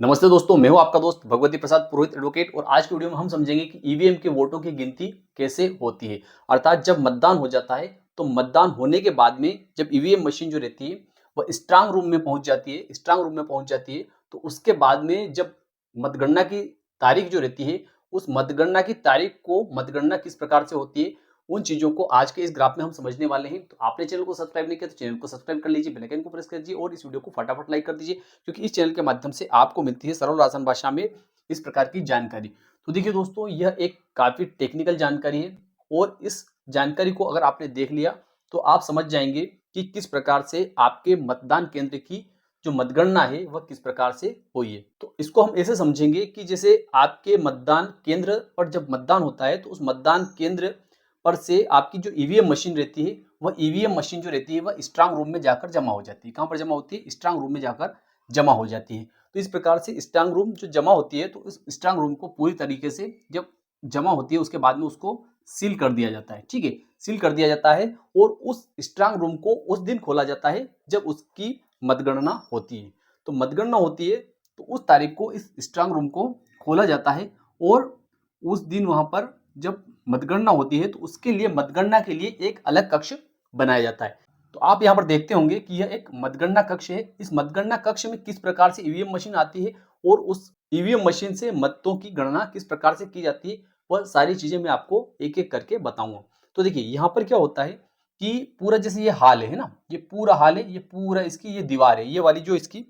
नमस्ते दोस्तों, मैं हूं आपका दोस्त भगवती प्रसाद पुरोहित एडवोकेट। और आज की वीडियो में हम समझेंगे कि ईवीएम के वोटों की गिनती कैसे होती है। अर्थात जब मतदान हो जाता है तो मतदान होने के बाद में जब ईवीएम मशीन जो रहती है वह स्ट्रांग रूम में पहुंच जाती है, तो उसके बाद में जब मतगणना की तारीख जो रहती है, उस मतगणना की तारीख को मतगणना किस प्रकार से होती है, उन चीजों को आज के इस ग्राफ में हम समझने वाले हैं। तो आपने चैनल को सब्सक्राइब नहीं किया तो चैनल को सब्सक्राइब कर लीजिए, बेल आइकन को प्रेस कर दीजिए और इस वीडियो को फटाफट लाइक कर दीजिए, क्योंकि इस चैनल के माध्यम से आपको मिलती है सरल आसान भाषा में इस प्रकार की जानकारी। तो देखिए दोस्तों, यह एक काफी टेक्निकल जानकारी है और इस जानकारी को अगर आपने देख लिया तो आप समझ जाएंगे कि किस प्रकार से आपके मतदान केंद्र की जो मतगणना है वह किस प्रकार से हुई है। तो इसको हम ऐसे समझेंगे कि जैसे आपके मतदान केंद्र पर जब मतदान होता है तो उस मतदान केंद्र पर से आपकी जो ईवीएम मशीन रहती है, वह ईवीएम मशीन जो रहती है वह स्ट्रांग रूम में जाकर जमा हो जाती है। कहां पर जमा होती है? स्ट्रांग रूम में जाकर जमा हो जाती है। तो इस प्रकार से स्ट्रांग रूम जो जमा होती है, तो इस स्ट्रांग रूम को पूरी तरीके से जब जमा होती है उसके बाद में उसको सील कर दिया जाता है। ठीक है, सील कर दिया जाता है और उस स्ट्रांग रूम को उस दिन खोला जाता है जब उसकी मतगणना होती है। तो मतगणना होती है तो उस तारीख को इस स्ट्रांग रूम को खोला जाता है और उस दिन वहां पर जब मतगणना होती है तो उसके लिए मतगणना के लिए एक अलग कक्ष बनाया जाता है। तो आप यहाँ पर देखते होंगे कि यह एक मतगणना कक्ष है। इस मतगणना कक्ष में किस प्रकार से ईवीएम मशीन आती है और उस ईवीएम मशीन से मतों की गणना किस प्रकार से की जाती है, वह सारी चीजें मैं आपको एक एक करके बताऊंगा। तो देखिए यहाँ पर क्या होता है कि पूरा जैसे ये हाल है ना, ये पूरा हाल है, ये पूरा इसकी ये दीवार है, ये वाली जो इसकी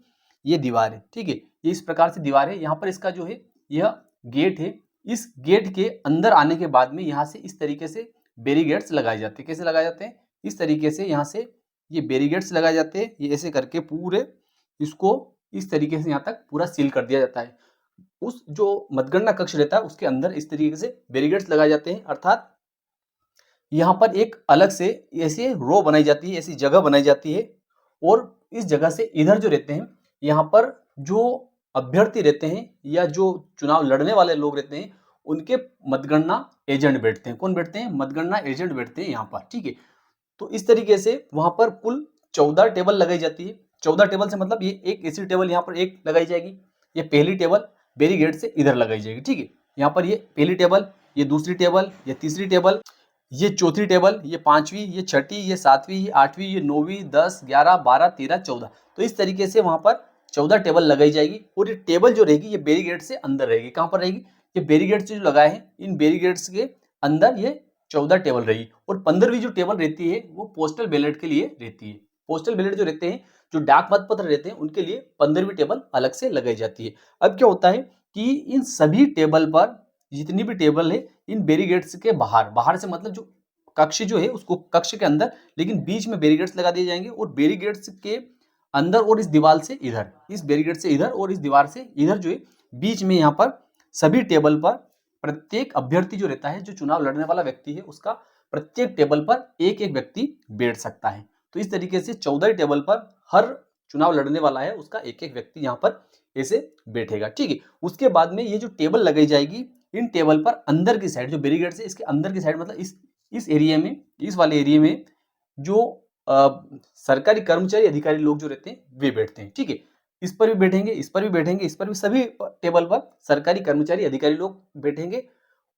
ये दीवार है। ठीक है, ये इस प्रकार से दीवार है। यहाँ पर इसका जो है यह गेट है। इस गेट के अंदर आने के बाद में यहाँ से इस तरीके से बैरिकेड्स लगाए जाते हैं। कैसे लगाए जाते हैं? इस तरीके से यहाँ से ये बैरिकेड्स लगाए जाते हैं। ये ऐसे करके पूरे इसको इस तरीके से यहाँ तक पूरा सील कर दिया जाता है। उस जो मतगणना कक्ष रहता है उसके अंदर इस तरीके से बैरिकेड्स लगाए जाते हैं। अर्थात यहाँ पर एक अलग से ऐसी रो बनाई जाती है, ऐसी जगह बनाई जाती है और इस जगह से इधर जो रहते हैं, यहाँ पर जो अभ्यर्थी रहते हैं या जो चुनाव लड़ने वाले लोग रहते हैं, उनके मतगणना एजेंट बैठते हैं। कौन बैठते हैं? मतगणना एजेंट बैठते हैं यहाँ पर। ठीक है, तो इस तरीके से वहां पर कुल 14 टेबल लगाई जाती है। 14 टेबल से मतलब ये एक ऐसी टेबल यहाँ पर एक लगाई जाएगी। ये पहली टेबल बैरिकेड से इधर लगाई जाएगी। ठीक है, यहाँ पर ये पहली टेबल, ये दूसरी टेबल, ये तीसरी टेबल, ये चौथी टेबल, ये पांचवी, ये छठी, ये सातवीं, ये आठवीं, ये 9वीं, 10, 11, 12, 13, 14। तो इस तरीके से वहां पर 14 टेबल लगाई जाएगी और ये टेबल जो रहेगी ये बैरिकेड से अंदर रहेगी। कहां पर रहेगी? ये बैरिकेड जो लगाए हैं इन बैरिकेड्स के अंदर ये 14 टेबल रहेगी। और 15वीं जो टेबल रहती है वो पोस्टल बैलेट के लिए रहती है। पोस्टल बैलेट जो रहते हैं, जो डाक मतपत्र रहते हैं, उनके लिए 15वीं टेबल अलग से लगाई जाती है। अब क्या होता है कि इन सभी टेबल पर जितनी भी टेबल है, इन बैरिकेड्स के बाहर, बाहर से मतलब जो कक्ष जो है उसको कक्ष के अंदर, लेकिन बीच में बैरिकेड्स लगा दिए जाएंगे और बैरिकेड्स के अंदर और इस दीवार से इधर, इस बैरिकेड से इधर और इस दीवार से इधर जो है बीच में यहाँ पर सभी टेबल पर प्रत्येक अभ्यर्थी जो रहता है, जो चुनाव लड़ने वाला व्यक्ति है, उसका प्रत्येक टेबल पर एक एक व्यक्ति बैठ सकता है। तो इस तरीके से 14 टेबल पर हर चुनाव लड़ने वाला है उसका एक एक व्यक्ति यहाँ पर ऐसे बैठेगा। ठीक है, उसके बाद में ये जो टेबल लगाई जाएगी, इन टेबल पर अंदर की साइड जो बैरिकेड है इसके अंदर की साइड, मतलब इस एरिया में, इस वाले एरिया में जो सरकारी कर्मचारी अधिकारी लोग जो रहते हैं वे बैठते हैं। ठीक है, इस पर भी बैठेंगे, इस पर भी बैठेंगे, इस पर भी, सभी टेबल पर सरकारी कर्मचारी अधिकारी लोग बैठेंगे।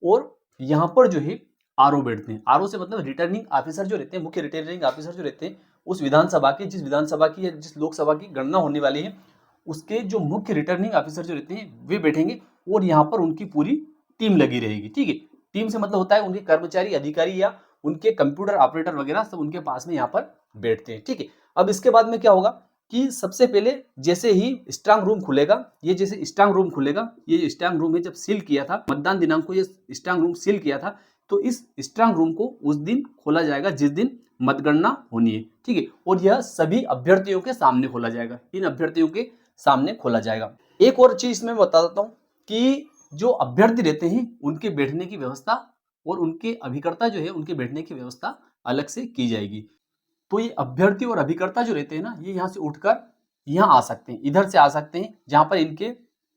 और यहाँ पर जो है आरओ बैठते हैं। आरओ से मतलब रिटर्निंग ऑफिसर जो रहते हैं, मुख्य रिटर्निंग ऑफिसर जो रहते हैं, उस विधानसभा की, जिस विधानसभा की या जिस लोकसभा की गणना होने वाली है, उसके जो मुख्य रिटर्निंग ऑफिसर जो रहते हैं वे बैठेंगे और यहाँ पर उनकी पूरी टीम लगी रहेगी। ठीक है, टीम से मतलब होता है उनके कर्मचारी अधिकारी या उनके कंप्यूटर ऑपरेटर वगैरह सब उनके पास में यहाँ पर बैठते हैं। ठीक है, अब इसके बाद में क्या होगा कि सबसे पहले जैसे ही स्ट्रांग रूम खुलेगा, ये जैसे स्ट्रांग रूम खुलेगा, ये जो स्ट्रांग रूम है जब सील किया था मतदान दिनांक को, ये स्ट्रांग रूम सील किया था, तो इस स्ट्रांग रूम को उस दिन खोला जाएगा जिस दिन मतगणना होनी है। ठीक है, और यह सभी अभ्यर्थियों के सामने खोला जाएगा, इन अभ्यर्थियों के सामने खोला जाएगा। एक और चीज मैं बता देता हूँ कि जो अभ्यर्थी रहते हैं उनके बैठने की व्यवस्था और उनके अभिकर्ता जो है उनके बैठने की व्यवस्था अलग से की जाएगी। तो ये अभ्यर्थी और अभिकर्ता जो रहते हैं ना, ये यहाँ से उठकर यहाँ आ सकते हैं, इधर से आ सकते हैं जहाँ पर इनके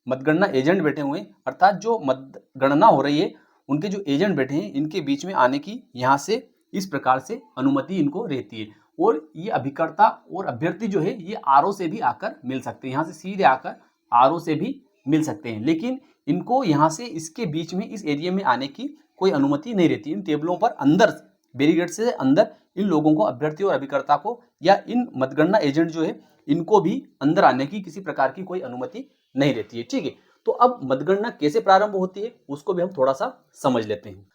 मतगणना एजेंट बैठे हुए हैं। अर्थात जो मतगणना हो रही है उनके जो एजेंट बैठे हैं, इनके बीच में आने की यहाँ से इस प्रकार से अनुमति इनको रहती है। और ये अभिकर्ता और अभ्यर्थी जो है ये आरओ से भी आकर मिल सकते हैं, यहाँ से सीधे आकर आरओ से भी मिल सकते हैं, लेकिन इनको यहाँ से इसके बीच में इस एरिया में आने की कोई अनुमति नहीं रहती। इन टेबलों पर अंदर बैरिकेड से अंदर इन लोगों को, अभ्यर्थी और अभिकर्ता को या इन मतगणना एजेंट जो है इनको भी अंदर आने की किसी प्रकार की कोई अनुमति नहीं रहती है। ठीक है, तो अब मतगणना कैसे प्रारंभ होती है उसको भी हम थोड़ा सा समझ लेते हैं।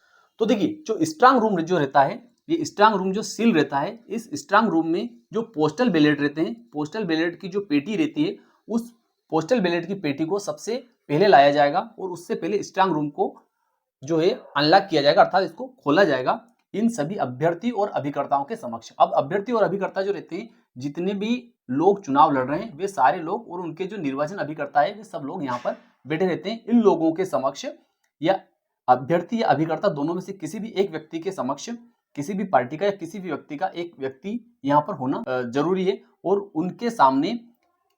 तो देखिए, जो स्ट्रांग रूम जो रहता है, ये स्ट्रांग रूम जो सील रहता है, इस स्ट्रांग रूम में जो पोस्टल बैलेट रहते हैं, पोस्टल बैलेट की जो पेटी रहती है, उस पोस्टल बैलेट की पेटी को सबसे पहले लाया जाएगा और उससे पहले स्ट्रांग रूम को जो है अनलॉक किया जाएगा, अर्थात इसको खोला जाएगा इन सभी अभ्यर्थी और अभिकर्ताओं के समक्ष। अब अभ्यर्थी और अभिकर्ता जो रहते हैं, जितने भी लोग चुनाव लड़ रहे हैं, वे सारे लोग और उनके जो निर्वाचन अभिकर्ता है, वे सब लोग यहाँ पर बैठे रहते हैं। इन लोगों के समक्ष या अभ्यर्थी या अभिकर्ता दोनों में से किसी भी एक व्यक्ति के समक्ष, किसी भी पार्टी का या किसी भी व्यक्ति का एक व्यक्ति यहाँ पर होना जरूरी है और उनके सामने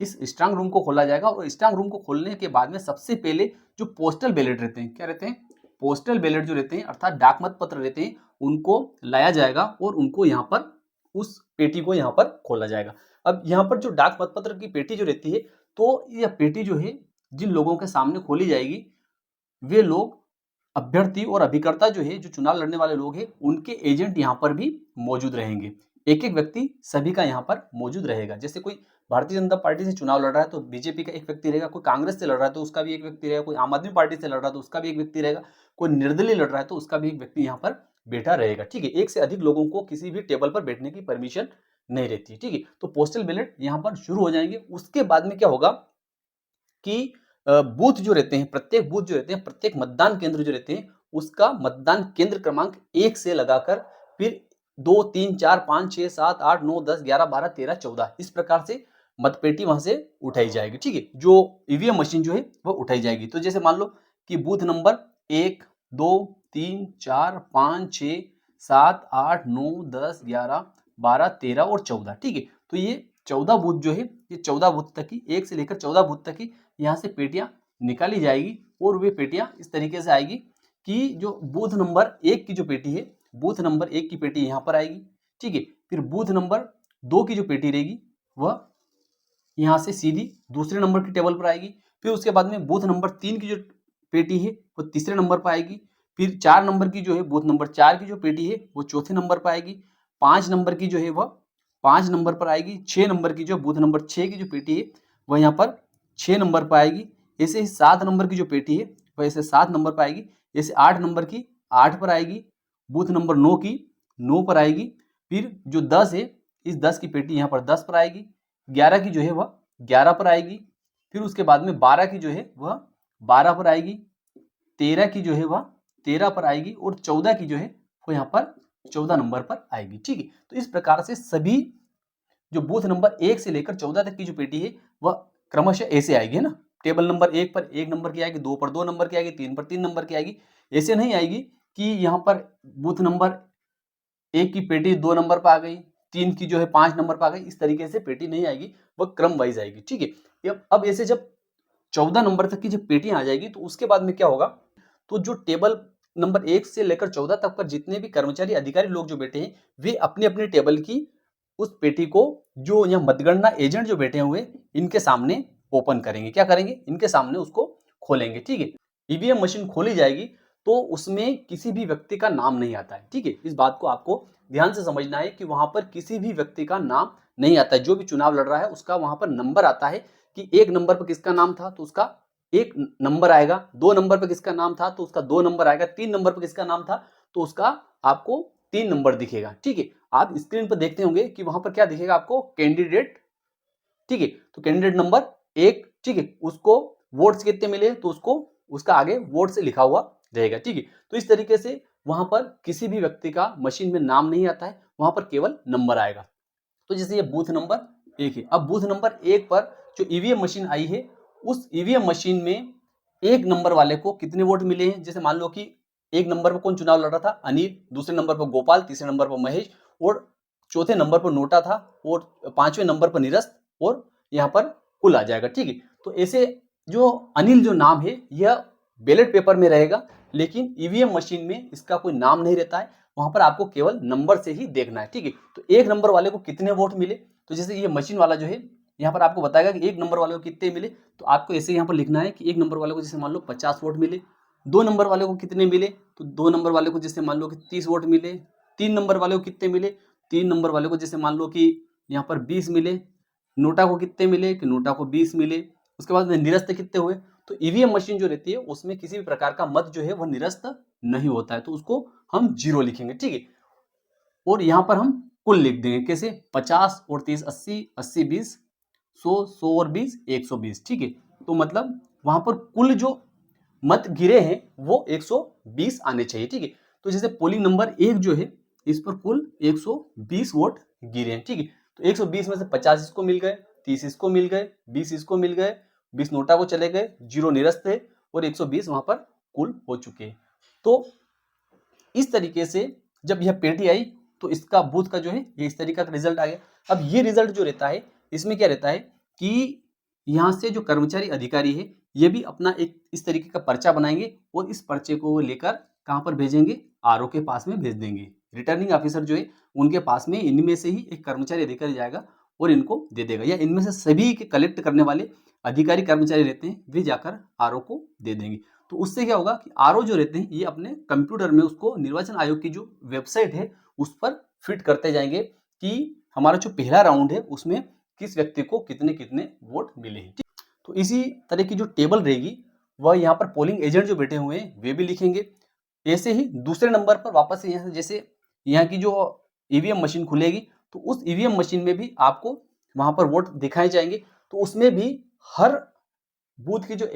इस स्ट्रांग रूम को खोला जाएगा। और स्ट्रांग रूम को खोलने के बाद में सबसे पहले जो पोस्टल बैलेट रहते हैं, क्या रहते हैं, पोस्टल बैलेट जो रहते हैं अर्थात डाक मत पत्र रहते हैं, उनको लाया जाएगा और उनको यहाँ पर उस पेटी को यहाँ पर खोला जाएगा। अब यहाँ पर जो डाक मत पत्र की पेटी जो रहती है, तो यह पेटी जो है जिन लोगों के सामने खोली जाएगी, वे लोग अभ्यर्थी और अभिकर्ता जो है, जो चुनाव लड़ने वाले लोग हैं, उनके एजेंट यहाँ पर भी मौजूद रहेंगे। एक एक व्यक्ति सभी का यहाँ पर मौजूद रहेगा। जैसे कोई भारतीय जनता पार्टी से चुनाव लड़ रहा है तो बीजेपी का एक व्यक्ति रहेगा, कोई कांग्रेस से लड़ रहा है तो उसका भी एक व्यक्ति रहेगा, कोई आम आदमी पार्टी से लड़ रहा है तो उसका भी एक व्यक्ति रहेगा, कोई निर्दलीय लड़ रहा है तो उसका भी एक व्यक्ति यहाँ पर बैठा रहेगा। ठीक है, एक से अधिक लोगों को किसी भी टेबल पर बैठने की परमिशन नहीं रहती। ठीक है, तो पोस्टल बैलेट यहाँ पर शुरू हो जाएंगे। उसके बाद में क्या होगा कि बूथ जो रहते हैं, प्रत्येक बूथ जो रहते हैं, प्रत्येक मतदान केंद्र जो रहते हैं, उसका मतदान केंद्र क्रमांक 1 से लगाकर फिर 2, 3, 4, 5, 6, 7, 8, 9, 10, 11, 12, 13, 14 इस प्रकार से मतपेटी वहां से उठाई जाएगी। ठीक है, जो ईवीएम मशीन जो है वह उठाई जाएगी। तो जैसे मान लो कि बूथ नंबर 1, 2, 3, 4, 5, 6, 7, 8, 9, 10, 11, 12, 13 और 14। ठीक है, तो ये 14 बूथ जो है, ये 14 बूथ तक की, 1 से लेकर 14 बूथ तक की यहाँ से पेटियां निकाली जाएगी और वे पेटियां इस तरीके से आएगी कि जो बूथ नंबर 1 की जो पेटी है, बूथ नंबर 1 की पेटी यहाँ पर आएगी। ठीक है, फिर बूथ नंबर 2 की जो पेटी रहेगी वह यहाँ से सीधी दूसरे नंबर की टेबल पर आएगी। फिर उसके बाद में बूथ नंबर 3 की जो पेटी है वो तीसरे नंबर पर आएगी। फिर 4 नंबर की जो है, बूथ नंबर 4 की जो पेटी है वो चौथे नंबर पर आएगी। 5 नंबर की जो है वह 5 नंबर पर आएगी। 6 नंबर की जो बूथ नंबर 6 की जो पेटी है वह यहाँ पर 6 नंबर पर आएगी। ऐसे ही 7 नंबर की जो पेटी है वह ऐसे 7 नंबर पर आएगी। ऐसे 8 नंबर की 8 पर आएगी। बूथ नंबर 9 की 9 पर आएगी। फिर जो 10 है, इस 10 की पेटी यहाँ पर 10 पर आएगी। 11 की जो है वह 11 पर आएगी। फिर उसके बाद में 12 की जो है वह 12 पर आएगी। 13 की जो है वह 13 पर आएगी और 14 की जो है वो यहाँ पर 14 नंबर पर आएगी। ठीक है, तो इस प्रकार से सभी जो बूथ नंबर 1 से लेकर 14 तक की जो पेटी है वह क्रमशः ऐसे आएगी, है ना। टेबल नंबर 1 पर 1 नंबर की आएगी, 2 पर 2 नंबर की आएगी, 3 पर 3 नंबर की आएगी। ऐसे नहीं आएगी कि यहाँ पर बूथ नंबर 1 की पेटी 2 नंबर पर आ गई, 3 की जो है 5 नंबर पर आ गई। इस तरीके से पेटी नहीं आएगी, वह क्रम वाइज आएगी। ठीक है, अब ऐसे जब 14 नंबर तक की जब पेटियां आ जाएगी तो उसके बाद में क्या होगा, तो जो टेबल नंबर 1 से लेकर 14 तक पर जितने भी कर्मचारी अधिकारी लोग जो बैठे हैं, वे अपने अपने टेबल की उस पेटी को जो यहाँ मतगणना एजेंट जो बैठे हुए इनके सामने ओपन करेंगे। क्या करेंगे, इनके सामने उसको खोलेंगे। ठीक है, ईवीएम मशीन खोली जाएगी तो उसमें किसी भी व्यक्ति का नाम नहीं आता है। ठीक है, इस बात को आपको ध्यान से समझना है कि वहां पर किसी भी व्यक्ति का नाम नहीं आता है। जो भी चुनाव लड़ रहा है उसका वहां पर नंबर आता है कि 1 नंबर पर किसका नाम था तो उसका 1 नंबर आएगा, 2 नंबर पर किसका नाम था तो उसका 2 नंबर आएगा, 3 नंबर पर किसका नाम था तो उसका आपको 3 नंबर दिखेगा। ठीक है, आप स्क्रीन पर देखते होंगे कि वहां पर क्या दिखेगा आपको, कैंडिडेट। ठीक है, तो कैंडिडेट नंबर 1, ठीक है, उसको वोट्स कितने मिले तो उसको उसका आगे वोट से लिखा हुआ रहेगा। ठीक है, तो इस तरीके से वहां पर किसी भी व्यक्ति का मशीन में नाम नहीं आता है, वहां पर केवल नंबर आएगा। तो जैसे ये बूथ नंबर 1 है, अब बूथ नंबर 1 पर जो ईवीएम मशीन आई है, उस ईवीएम मशीन में 1 नंबर वाले को कितने वोट मिले हैं। जैसे मान लो कि 1 नंबर पर कौन चुनाव लड़ रहा था, अनिल, दूसरे नंबर पर गोपाल, तीसरे नंबर पर महेश और चौथे नंबर पर नोटा था और 5वें नंबर पर निरस्त और यहाँ पर कुल आ जाएगा। ठीक है, तो ऐसे जो अनिल जो नाम है यह बैलेट पेपर में रहेगा, लेकिन ईवीएम मशीन में इसका कोई नाम नहीं रहता है, वहां पर आपको केवल नंबर से ही देखना है। ठीक है, तो 1 नंबर वाले को कितने वोट मिले, तो जैसे ये मशीन वाला जो है यहाँ पर आपको बताएगा कि 1 नंबर वाले को कितने मिले, तो आपको ऐसे यहाँ पर लिखना है कि 1 नंबर वाले को जैसे मान लो 50 वोट मिले, 2 नंबर वाले को कितने मिले, तो 2 नंबर वाले को जैसे मान लो कि 30 वोट मिले, 3 नंबर वाले को कितने मिले, 3 नंबर वाले को जैसे मान लो कि यहाँ पर 20 मिले, नोटा को कितने मिले कि नोटा को 20 मिले। उसके बाद में निरस्त कितने हुए, तो ईवीएम मशीन जो रहती है उसमें किसी भी प्रकार का मत जो है वो निरस्त नहीं होता है, तो उसको हम 0 लिखेंगे, ठीक है। और यहाँ पर हम कुल लिख देंगे कैसे, 50 और 30 80, 80 20, 100 100 और 20 120, ठीक है। तो मतलब वहां पर कुल जो मत गिरे हैं वो 120 आने चाहिए, ठीक है। तो जैसे पोलिंग नंबर 1 जो है इस पर कुल 120 वोट गिरे हैं, ठीक है। तो 120 में से 50 इसको मिल गए, 30 इसको मिल गए, 20 इसको मिल गए, 20 नोटा को चले गए, 0 निरस्त है और 120 वहां पर कुल हो चुके हैं। तो इस तरीके से जब यह पेटी आई तो इसका बूथ का जो है ये इस तरीके का रिजल्ट आ गया। अब ये रिजल्ट जो रहता है इसमें क्या रहता है कि यहाँ से जो कर्मचारी अधिकारी है ये भी अपना एक इस तरीके का पर्चा बनाएंगे और इस पर्चे को लेकर कहाँ पर भेजेंगे, आरओ के पास में भेज देंगे। रिटर्निंग ऑफिसर जो है उनके पास में इनमें से ही एक कर्मचारी अधिकारी जाएगा और इनको दे देगा, या इनमें से सभी के कलेक्ट करने वाले अधिकारी कर्मचारी रहते हैं वे जाकर आरओ को दे देंगे। तो उससे क्या होगा कि आरओ जो रहते हैं ये अपने कंप्यूटर में उसको निर्वाचन आयोग की जो वेबसाइट है उस पर फिट करते जाएंगे कि हमारा जो पहला राउंड है उसमें किस व्यक्ति को कितने कितने वोट मिले हैं। तो इसी तरह की जो टेबल रहेगी वह यहाँ पर पोलिंग एजेंट जो बैठे हुए हैं वे भी लिखेंगे। ऐसे ही दूसरे नंबर पर वापस से यहाँ से जैसे यहाँ की जो ईवीएम मशीन खुलेगी तो उस ईवीएम मशीन में भी आपको वहां पर वोट दिखाए जाएंगे। तो उसमें भी हर बूथ की जो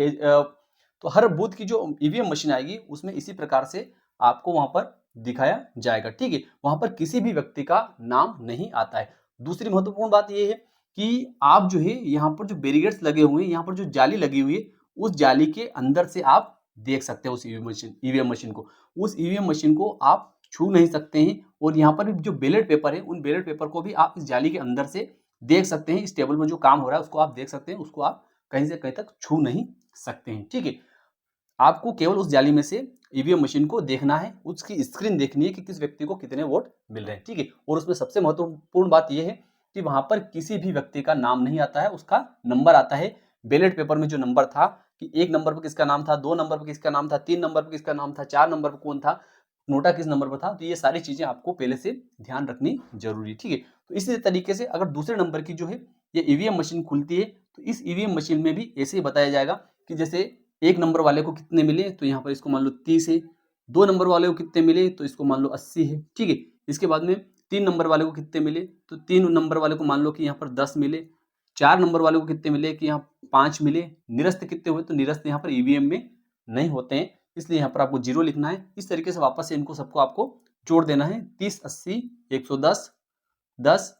तो हर बूथ की जो ईवीएम मशीन आएगी उसमें इसी प्रकार से आपको वहां पर दिखाया जाएगा, ठीक है। वहां पर किसी भी व्यक्ति का नाम नहीं आता है। दूसरी महत्वपूर्ण बात यह है कि आप जो है यहाँ पर जो बैरिकेड्स लगे हुए हैं, यहाँ पर जो जाली लगी हुई है उस जाली के अंदर से आप देख सकते हैं उस ईवीएम मशीन को। उस ईवीएम मशीन को आप छू नहीं सकते हैं और यहाँ पर जो बैलेट पेपर है उन बैलेट पेपर को भी आप इस जाली के अंदर से देख सकते हैं। इस टेबल में जो काम हो रहा है उसको आप देख सकते हैं, उसको आप कहीं से कहीं तक छू नहीं सकते हैं, ठीक है। आपको केवल उस जाली में से ईवीएम मशीन को देखना है, उसकी स्क्रीन देखनी है कि किस व्यक्ति को कितने वोट मिल रहे हैं, ठीक है। और उसमें सबसे महत्वपूर्ण बात यह है कि वहां पर किसी भी व्यक्ति का नाम नहीं आता है, उसका नंबर आता है। बैलेट पेपर में जो नंबर था कि 1 नंबर पर किसका नाम था, 2 नंबर पर किसका नाम था, 3 नंबर पर किसका नाम था, 4 नंबर पर कौन था, नोटा किस नंबर पर था, तो ये सारी चीजें आपको पहले से ध्यान रखनी जरूरी है, ठीक है। तो इसी तरीके से अगर दूसरे नंबर की जो है ये ईवीएम मशीन खुलती है तो इस ईवीएम मशीन में भी ऐसे ही बताया जाएगा कि जैसे 1 नंबर वाले को कितने मिले तो यहाँ पर इसको मान लो 30 है, 2 नंबर वाले को कितने मिले तो इसको मान लो 80 है, ठीक है। इसके बाद में 3 नंबर वाले को कितने मिले तो 3 नंबर वाले को मान लो कि यहाँ पर 10 मिले, 4 नंबर वाले को कितने मिले कि यहाँ 5 मिले, निरस्त कितने हुए तो निरस्त यहाँ पर ईवीएम में नहीं होते हैं, इसलिए यहाँ पर आपको 0 लिखना है। इस तरीके से वापस से इनको सबको आपको जोड़ देना है, 30 80 110 10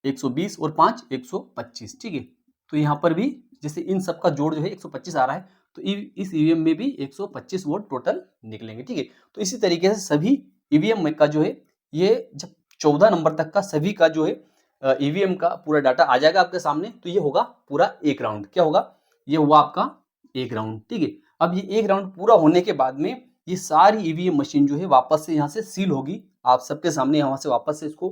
120 और 5 125, ठीक है। तो यहाँ पर भी जैसे इन सब का जोड़ जो है 125 आ रहा है तो इस ईवीएम में भी 125 वोट टोटल निकलेंगे, ठीक है। तो इसी तरीके से सभी ईवीएम का जो है ये जब 14 नंबर तक का सभी का जो है ईवीएम का पूरा डाटा आ जाएगा आपके सामने तो ये होगा पूरा एक राउंड। क्या होगा, ये हुआ आपका एक राउंड, ठीक है। अब ये एक राउंड पूरा होने के बाद में ये सारी ईवीएम मशीन जो है वापस से यहाँ से सील होगी, आप सबके सामने यहाँ से वापस से इसको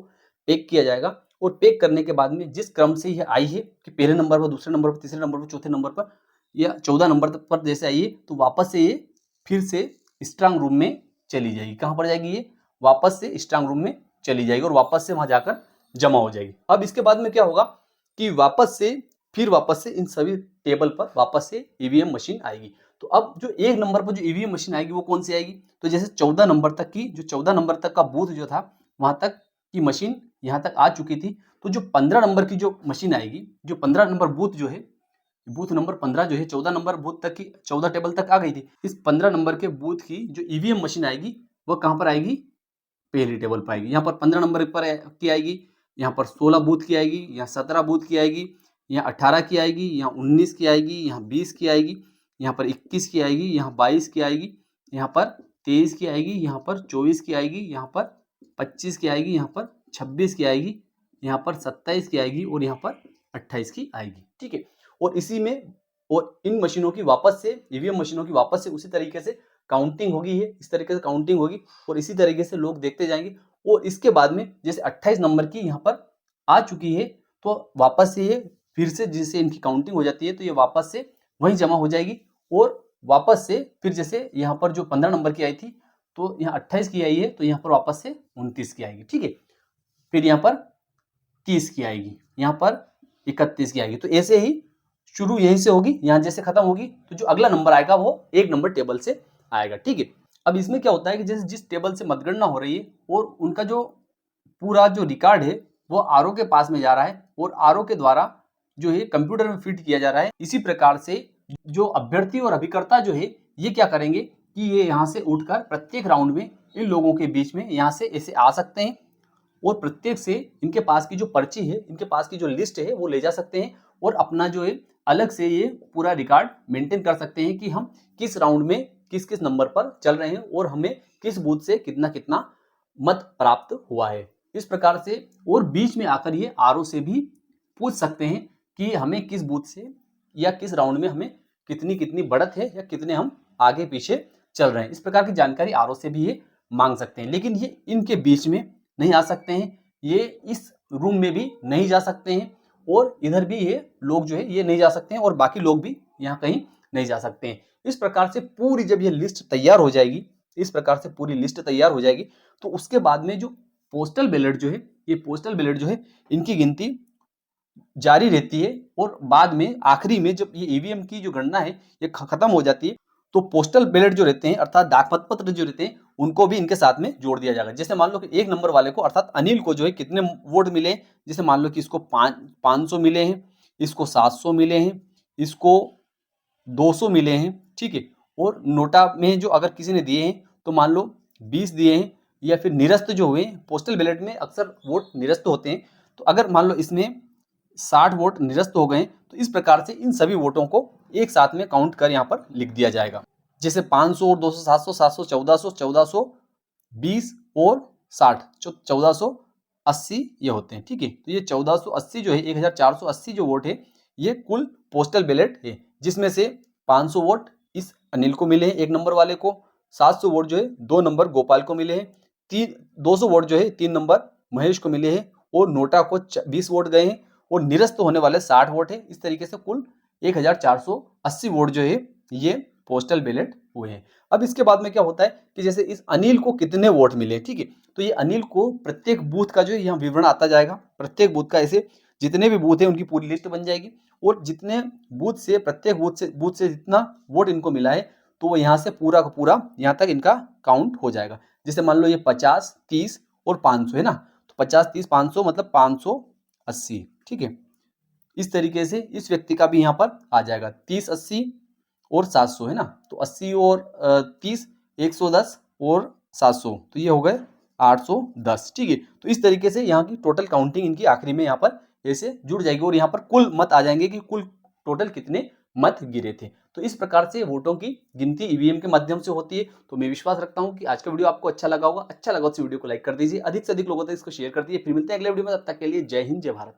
पैक किया जाएगा और पैक करने के बाद में जिस क्रम से यह आई है कि पहले नंबर पर, दूसरे नंबर पर, तीसरे नंबर पर, चौथे नंबर पर या 14 नंबर पर जैसे आई है तो वापस से ये फिर से स्ट्रांग रूम में चली जाएगी। कहाँ पर जाएगी, ये वापस से स्ट्रांग रूम में चली जाएगी और वापस से वहां जाकर जमा हो जाएगी। अब इसके बाद में क्या होगा कि वापस से इन सभी टेबल पर वापस से ईवीएम मशीन आएगी। तो अब जो एक नंबर पर जो ईवीएम मशीन आएगी वो कौन सी आएगी, तो जैसे 14 नंबर तक की, जो 14 नंबर तक का बूथ जो था वहां तक की मशीन यहाँ तक आ चुकी थी, तो जो 15 नंबर की जो मशीन आएगी, जो 15 नंबर बूथ जो है, बूथ नंबर 15 जो है 14 नंबर बूथ तक की 14 टेबल तक आ गई थी, इस 15 नंबर के बूथ की जो ईवीएम मशीन आएगी वह कहाँ पर आएगी, पहली टेबल पर आएगी। यहाँ पर 15 नंबर पर की आएगी, यहाँ पर 16 बूथ की आएगी, यहाँ 17 बूथ की आएगी, यहाँ 18 की आएगी, यहाँ 19 की आएगी, यहाँ 20 की आएगी, यहाँ पर 21 की आएगी, यहाँ 22 की आएगी, यहाँ पर 23 की आएगी, यहाँ पर 24 की आएगी, यहाँ पर 25 की आएगी, यहाँ पर 26 की आएगी, यहाँ पर 27 की आएगी और यहाँ पर 28 की आएगी, ठीक है। और इसी में और इन मशीनों की वापस से ईवीएम मशीनों की वापस से उसी तरीके से काउंटिंग होगी, है इस तरीके से काउंटिंग होगी और इसी तरीके से लोग देखते जाएंगे। और इसके बाद में जैसे 28 नंबर की यहाँ पर आ चुकी है तो वापस से ये फिर से जैसे इनकी काउंटिंग हो जाती है तो ये वापस से वहीं जमा हो जाएगी और वापस से फिर जैसे यहाँ पर जो 15 नंबर की आई थी तो यहाँ 28 की आई है तो यहाँ पर वापस से 29 की आएगी, ठीक है। फिर यहाँ पर 30 की आएगी, यहाँ पर 31 की आएगी। तो ऐसे ही शुरू यहीं से होगी, यहाँ जैसे खत्म होगी तो जो अगला नंबर आएगा वो एक नंबर टेबल से आएगा, ठीक है। अब इसमें क्या होता है कि जैसे जिस टेबल से मतगणना हो रही है और उनका जो पूरा जो रिकॉर्ड है वो आरओ के पास में जा रहा है और आरओ के द्वारा जो है कंप्यूटर में फीड किया जा रहा है। इसी प्रकार से जो अभ्यर्थी और अभिकर्ता जो है ये क्या करेंगे कि ये यहाँ से उठकर प्रत्येक राउंड में इन लोगों के बीच में यहाँ से ऐसे आ सकते हैं और प्रत्येक से इनके पास की जो पर्ची है, इनके पास की जो लिस्ट है वो ले जा सकते हैं और अपना जो है अलग से ये पूरा रिकॉर्ड मेंटेन कर सकते हैं कि हम किस राउंड में किस किस नंबर पर चल रहे हैं और हमें किस बूथ से कितना कितना मत प्राप्त हुआ है। इस प्रकार से और बीच में आकर ये आरओ से भी पूछ सकते हैं कि हमें किस बूथ से या किस राउंड में हमें कितनी कितनी बढ़त है या कितने हम आगे पीछे चल रहे हैं। इस प्रकार की जानकारी आरओ से भी ये मांग सकते हैं, लेकिन ये इनके बीच में नहीं आ सकते हैं, ये इस रूम में भी नहीं जा सकते हैं और इधर भी ये लोग जो है ये नहीं जा सकते हैं और बाकी लोग भी यहाँ कहीं नहीं जा सकते हैं। इस प्रकार से पूरी जब ये लिस्ट तैयार हो जाएगी, इस प्रकार से पूरी लिस्ट तैयार हो जाएगी तो उसके बाद में जो पोस्टल बैलेट जो है, ये पोस्टल बैलेट जो है इनकी गिनती जारी रहती है और बाद में आखिरी में जब ये ईवीएम की जो गणना है ये खत्म हो जाती है तो पोस्टल बैलेट जो रहते हैं अर्थात डाक मतपत्र जो रहते हैं उनको भी इनके साथ में जोड़ दिया जाएगा। जैसे मान लो कि एक नंबर वाले को अर्थात अनिल को जो है कितने वोट मिले हैं, जैसे मान लो कि इसको 500 मिले हैं, इसको 700 मिले हैं, इसको 200 मिले हैं, ठीक है। और नोटा में जो अगर किसी ने दिए हैं तो मान लो 20 दिए हैं या फिर निरस्त जो हुए, पोस्टल बैलेट में अक्सर वोट निरस्त होते हैं, तो अगर मान लो इसमें 60 वोट निरस्त हो गए तो इस प्रकार से इन सभी वोटों को एक साथ में काउंट कर यहाँ पर लिख दिया जाएगा। जैसे 500 और 200, 700, 700, 1400, 1420 और 60, 1480 ये होते हैं, ठीक है। तो ये 1480 जो है 1480 जो वोट है ये कुल पोस्टल बैलेट है, जिसमें से 500 वोट इस अनिल को मिले हैं एक नंबर वाले को, 700 वोट जो है 2 नंबर गोपाल को मिले हैं, 200 वोट जो है 3 नंबर महेश को मिले हैं और नोटा को 20 वोट गए हैं और निरस्त होने वाले 60 वोट है। इस तरीके से कुल 1480 वोट जो है ये पोस्टल बैलेट हुए हैं। अब इसके बाद में क्या होता है कि जैसे इस अनिल को कितने वोट मिले, ठीक है, तो ये अनिल को प्रत्येक बूथ का जो है यहाँ विवरण आता जाएगा, प्रत्येक बूथ का ऐसे जितने भी बूथ है उनकी पूरी लिस्ट बन जाएगी और जितने बूथ से प्रत्येक बूथ से जितना वोट इनको मिला है तो वो यहाँ से पूरा का पूरा यहाँ तक इनका काउंट हो जाएगा। जैसे मान लो ये 50, 30 और 500 है ना, तो 50, 30, 500 मतलब 580, ठीक है। इस तरीके से इस व्यक्ति का भी यहाँ पर आ जाएगा 30, 80 और 700 है ना, तो 80 और 30, 110 और 700 तो ये हो गए 810, ठीक है। तो इस तरीके से यहाँ की टोटल काउंटिंग इनकी आखिरी में यहाँ पर ऐसे जुड़ जाएगी और यहाँ पर कुल मत आ जाएंगे कि कुल टोटल कितने मत गिरे थे। तो इस प्रकार से वोटों की गिनती ईवीएम के माध्यम से होती है। तो मैं विश्वास रखता हूँ कि आज का वीडियो आपको अच्छा लगा होगा। अच्छा लगा तो वीडियो को लाइक कर दीजिए, अधिक से अधिक लोगों तक इसको शेयर कर दीजिए। फिर मिलते हैं अगले वीडियो में, तब तक के लिए जय हिंद, जय भारत।